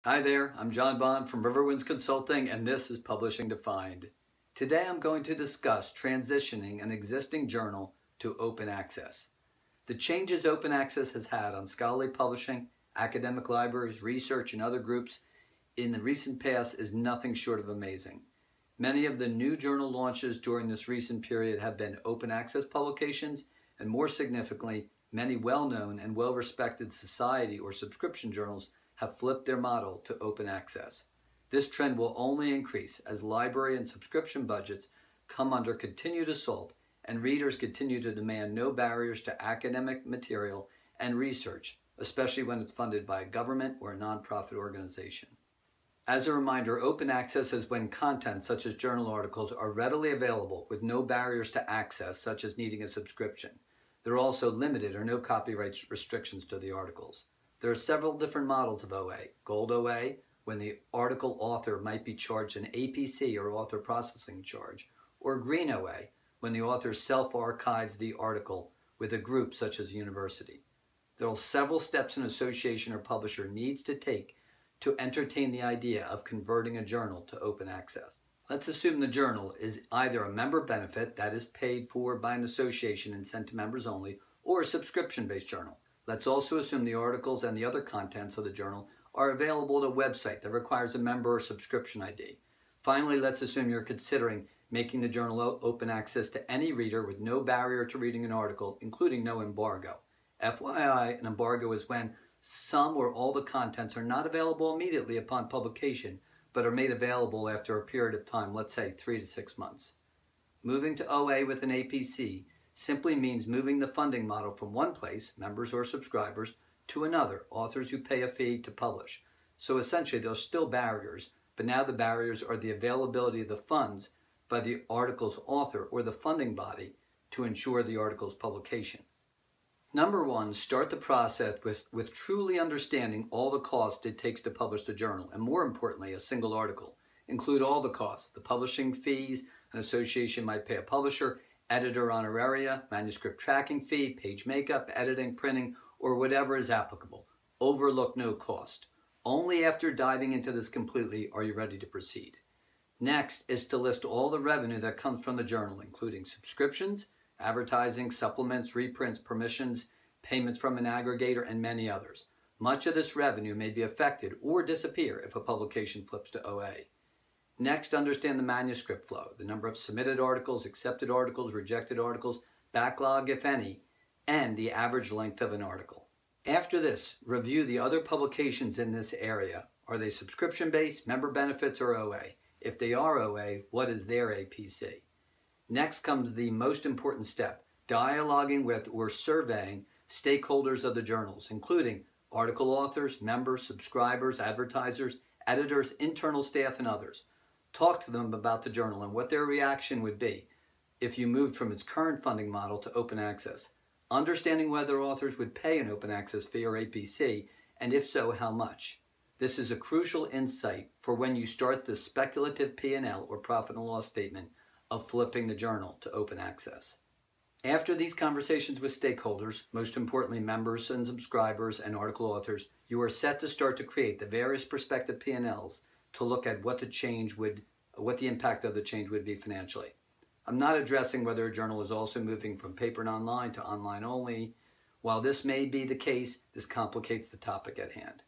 Hi there, I'm John Bond from Riverwinds Consulting, and this is Publishing Defined. Today I'm going to discuss transitioning an existing journal to open access. The changes open access has had on scholarly publishing, academic libraries, research, and other groups in the recent past is nothing short of amazing. Many of the new journal launches during this recent period have been open access publications, and more significantly, many well-known and well-respected society or subscription journals have flipped their model to open access. This trend will only increase as library and subscription budgets come under continued assault and readers continue to demand no barriers to academic material and research, especially when it's funded by a government or a nonprofit organization. As a reminder, open access is when content such as journal articles are readily available with no barriers to access, such as needing a subscription. There are also limited or no copyright restrictions to the articles. There are several different models of OA. Gold OA, when the article author might be charged an APC or author processing charge, or Green OA, when the author self-archives the article with a group such as a university. There are several steps an association or publisher needs to take to entertain the idea of converting a journal to open access. Let's assume the journal is either a member benefit that is paid for by an association and sent to members only, or a subscription-based journal. Let's also assume the articles and the other contents of the journal are available at a website that requires a member or subscription ID. Finally, let's assume you're considering making the journal open access to any reader with no barrier to reading an article, including no embargo. FYI, an embargo is when some or all the contents are not available immediately upon publication, but are made available after a period of time, let's say 3 to 6 months. Moving to OA with an APC simply means moving the funding model from one place, members or subscribers, to another, authors who pay a fee to publish. So essentially there's still barriers, but now the barriers are the availability of the funds by the article's author or the funding body to ensure the article's publication. Number one, start the process with truly understanding all the costs it takes to publish the journal, and more importantly, a single article. Include all the costs, the publishing fees an association might pay a publisher, editor honoraria, manuscript tracking fee, page makeup, editing, printing, or whatever is applicable. Overlook no cost. Only after diving into this completely are you ready to proceed. Next is to list all the revenue that comes from the journal, including subscriptions, advertising, supplements, reprints, permissions, payments from an aggregator, and many others. Much of this revenue may be affected or disappear if a publication flips to OA. Next, understand the manuscript flow, the number of submitted articles, accepted articles, rejected articles, backlog if any, and the average length of an article. After this, review the other publications in this area. Are they subscription-based, member benefits, or OA? If they are OA, what is their APC? Next comes the most important step, dialoguing with or surveying stakeholders of the journals, including article authors, members, subscribers, advertisers, editors, internal staff, and others. Talk to them about the journal and what their reaction would be if you moved from its current funding model to open access. Understanding whether authors would pay an open access fee or APC, and if so, how much. This is a crucial insight for when you start the speculative P&L or profit and loss statement of flipping the journal to open access. After these conversations with stakeholders, most importantly members and subscribers and article authors, you are set to start to create the various prospective P&Ls to look at what the impact of the change would be financially. I'm not addressing whether a journal is also moving from paper and online to online only. While this may be the case, this complicates the topic at hand.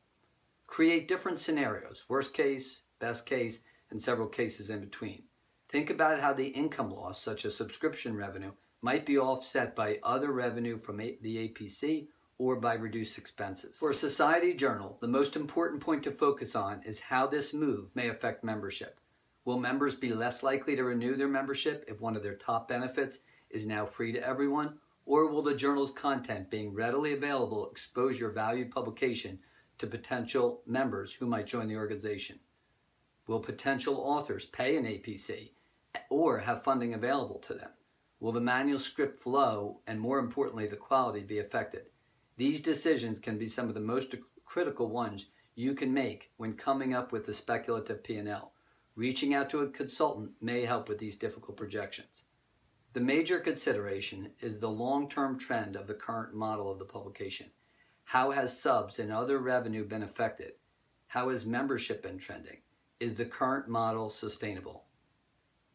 Create different scenarios, worst case, best case, and several cases in between. Think about how the income loss, such as subscription revenue, might be offset by other revenue from the APC or by reduced expenses. For a society journal, the most important point to focus on is how this move may affect membership. Will members be less likely to renew their membership if one of their top benefits is now free to everyone? Or will the journal's content being readily available expose your valued publication to potential members who might join the organization? Will potential authors pay an APC or have funding available to them? Will the manuscript flow and, more importantly, the quality be affected? These decisions can be some of the most critical ones you can make when coming up with the speculative P&L. Reaching out to a consultant may help with these difficult projections. The major consideration is the long-term trend of the current model of the publication. How has subs and other revenue been affected? How has membership been trending? Is the current model sustainable?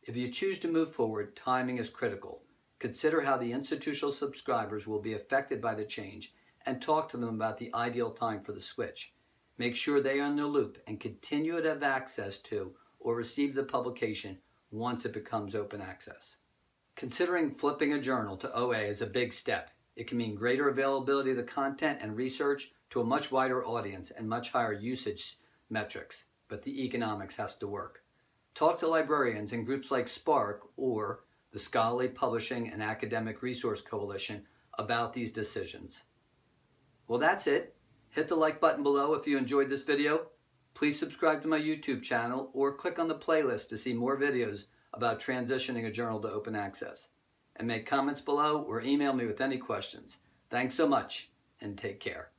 If you choose to move forward, timing is critical. Consider how the institutional subscribers will be affected by the change and talk to them about the ideal time for the switch. Make sure they are in the loop and continue to have access to or receive the publication once it becomes open access. Considering flipping a journal to OA is a big step. It can mean greater availability of the content and research to a much wider audience and much higher usage metrics, but the economics has to work. Talk to librarians and groups like SPARC or the Scholarly Publishing and Academic Resource Coalition about these decisions. Well, that's it. Hit the like button below if you enjoyed this video. Please subscribe to my YouTube channel or click on the playlist to see more videos about transitioning a journal to open access. And make comments below or email me with any questions. Thanks so much and take care.